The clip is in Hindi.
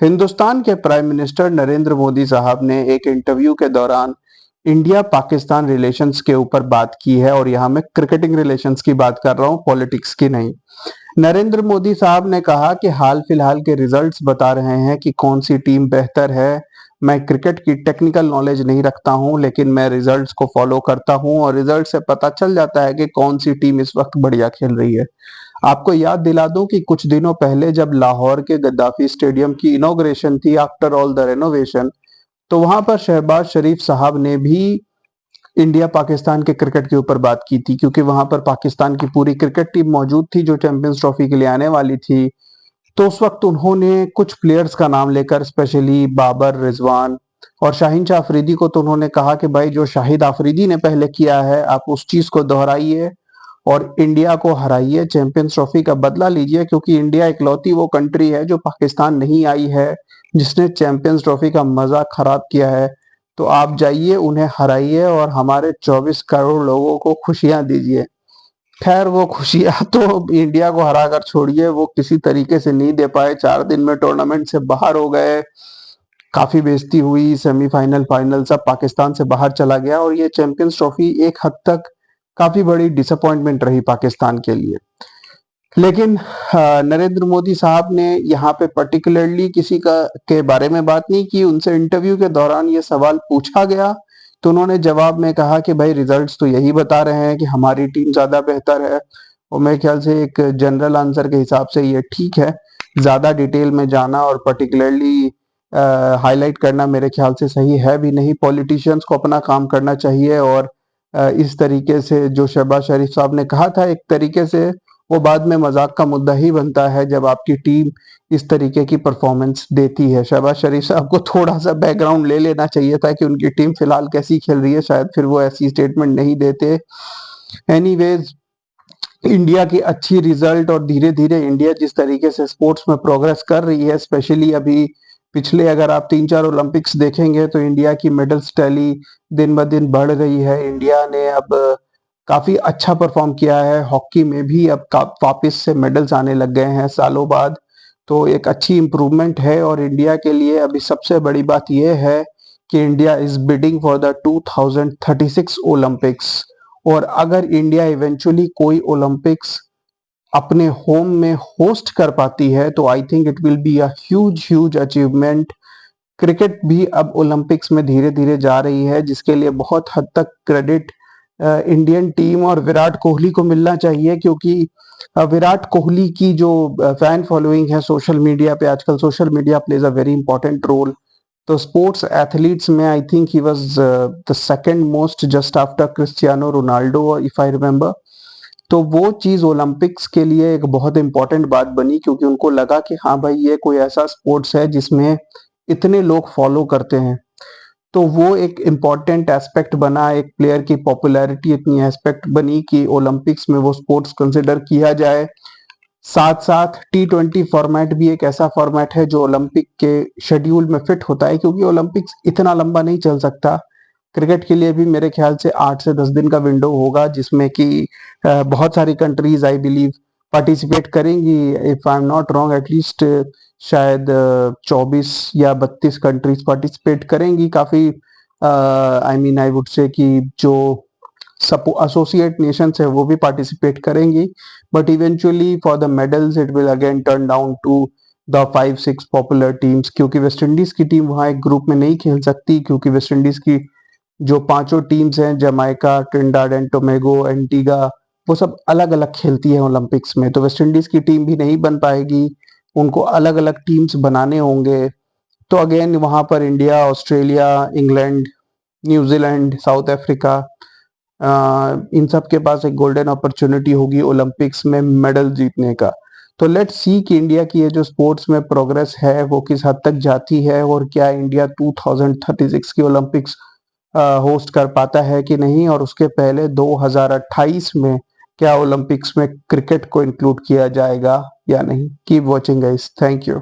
हिंदुस्तान के प्राइम मिनिस्टर नरेंद्र मोदी साहब ने एक इंटरव्यू के दौरान इंडिया पाकिस्तान रिलेशंस के ऊपर बात की है और यहाँ मैं क्रिकेटिंग रिलेशंस की बात कर रहा हूँ, पॉलिटिक्स की नहीं। नरेंद्र मोदी साहब ने कहा कि हाल फिलहाल के रिजल्ट्स बता रहे हैं कि कौन सी टीम बेहतर है। मैं क्रिकेट की टेक्निकल नॉलेज नहीं रखता हूं, लेकिन मैं रिजल्ट्स को फॉलो करता हूं और रिजल्ट से पता चल जाता है कि कौन सी टीम इस वक्त बढ़िया खेल रही है। आपको याद दिला दूं कि कुछ दिनों पहले जब लाहौर के गद्दाफी स्टेडियम की इनॉग्रेशन थी आफ्टर ऑल द रेनोवेशन, तो वहां पर शहबाज शरीफ साहब ने भी इंडिया पाकिस्तान के क्रिकेट के ऊपर बात की थी, क्योंकि वहां पर पाकिस्तान की पूरी क्रिकेट टीम मौजूद थी जो चैंपियंस ट्रॉफी के लिए आने वाली थी। तो उस वक्त उन्होंने कुछ प्लेयर्स का नाम लेकर, स्पेशली बाबर, रिजवान और शाहीन शाह अफरीदी को, तो उन्होंने कहा कि भाई जो शाहिद अफरीदी ने पहले किया है आप उस चीज को दोहराइए और इंडिया को हराइए, चैंपियंस ट्रॉफी का बदला लीजिए, क्योंकि इंडिया इकलौती वो कंट्री है जो पाकिस्तान नहीं आई है जिसने चैंपियंस ट्रॉफी का मजा खराब किया है। तो आप जाइए, उन्हें हराइए और हमारे 24 करोड़ लोगों को खुशियां दीजिए। खैर वो खुशियां तो इंडिया को हरा कर छोड़िए, वो किसी तरीके से नहीं दे पाए, 4 दिन में टूर्नामेंट से बाहर हो गए। काफी बेइज्जती हुई, सेमीफाइनल फाइनल सब पाकिस्तान से बाहर चला गया और ये चैंपियंस ट्रॉफी एक हद तक काफी बड़ी डिसअपॉइंटमेंट रही पाकिस्तान के लिए। लेकिन नरेंद्र मोदी साहब ने यहाँ पे पर्टिकुलरली किसी का के बारे में बात नहीं की। उनसे इंटरव्यू के दौरान ये सवाल पूछा गया तो उन्होंने जवाब में कहा कि भाई रिजल्ट्स तो यही बता रहे हैं कि हमारी टीम ज्यादा बेहतर है। और मेरे ख्याल से एक जनरल आंसर के हिसाब से ये ठीक है। ज्यादा डिटेल में जाना और पर्टिकुलरली हाईलाइट करना मेरे ख्याल से सही है भी नहीं। पॉलिटिशियंस को अपना काम करना चाहिए और इस तरीके से जो शहबाज शरीफ साहब ने कहा था, एक तरीके से वो बाद में मजाक का मुद्दा ही बनता है जब आपकी टीम इस तरीके की परफॉर्मेंस देती है। शहबाज शरीफ साहब को थोड़ा सा बैकग्राउंड ले लेना चाहिए था कि उनकी टीम फिलहाल कैसी खेल रही है, शायद फिर वो ऐसी स्टेटमेंट नहीं देते। एनीवेज, इंडिया की अच्छी रिजल्ट और धीरे धीरे इंडिया जिस तरीके से स्पोर्ट्स में प्रोग्रेस कर रही है, स्पेशली अभी पिछले अगर आप 3-4 ओलंपिक्स देखेंगे तो इंडिया की मेडल्स टैली दिन ब दिन बढ़ रही है। इंडिया ने अब काफी अच्छा परफॉर्म किया है हॉकी में भी, अब वापस से मेडल्स आने लग गए हैं सालों बाद। तो एक अच्छी इंप्रूवमेंट है और इंडिया के लिए अभी सबसे बड़ी बात यह है कि India is bidding for the 2036 Olympics. और अगर इंडिया इवेंचुअली कोई ओलंपिक्स अपने होम में होस्ट कर पाती है तो I think it will be a huge huge achievement. Cricket भी अब ओलंपिक्स में धीरे धीरे जा रही है, जिसके लिए बहुत हद तक क्रेडिट इंडियन टीम और विराट कोहली को मिलना चाहिए, क्योंकि विराट कोहली की जो फैन फॉलोइंग है सोशल मीडिया पे, आजकल social media plays a very important role. तो स्पोर्ट्स एथलीट्स में I think he was the second most just after Cristiano Ronaldo, if I remember. तो वो चीज ओलंपिक्स के लिए एक बहुत इंपॉर्टेंट बात बनी, क्योंकि उनको लगा कि हाँ भाई ये कोई ऐसा स्पोर्ट्स है जिसमें इतने लोग फॉलो करते हैं। तो वो एक इम्पॉर्टेंट एस्पेक्ट बना, एक प्लेयर की पॉपुलैरिटी इतनी एस्पेक्ट बनी कि ओलंपिक्स में वो स्पोर्ट्स कंसिडर किया जाए। साथ साथ T20 फॉर्मेट भी एक ऐसा फॉर्मेट है जो ओलंपिक के शेड्यूल में फिट होता है, क्योंकि ओलंपिक्स इतना लंबा नहीं चल सकता। क्रिकेट के लिए भी मेरे ख्याल से 8 से 10 दिन का विंडो होगा, जिसमें कि बहुत सारी कंट्रीज आई बिलीव पार्टिसिपेट करेंगी। If I am not wrong, at least शायद 24 या 32 कंट्रीज पार्टिसिपेट करेंगी। काफी I mean I would say कि जो एसोसिएट नेशंस है वो भी पार्टिसिपेट करेंगी। But eventually for the medals it will again turn down to the 5-6 popular teams, क्योंकि वेस्ट इंडीज की टीम वहां एक ग्रुप में नहीं खेल सकती, क्योंकि वेस्ट इंडीज की जो 5 टीम्स हैं, Jamaica, Trinidad and Tobago, Antigua, वो सब अलग अलग खेलती है ओलंपिक्स में। तो वेस्ट इंडीज की टीम भी नहीं बन पाएगी, उनको अलग अलग टीम्स बनाने होंगे। तो अगेन वहां पर India, Australia, England, New Zealand, South Africa, इन सब के पास एक गोल्डन अपॉर्चुनिटी होगी ओलंपिक्स में मेडल जीतने का। तो लेट्स सी कि इंडिया की ये जो स्पोर्ट्स में प्रोग्रेस है वो किस हद तक जाती है और क्या इंडिया 2036 की ओलंपिक्स होस्ट कर पाता है कि नहीं, और उसके पहले 2028 में क्या ओलंपिक्स में क्रिकेट को इंक्लूड किया जाएगा या नहीं। Keep watching guys, thank you.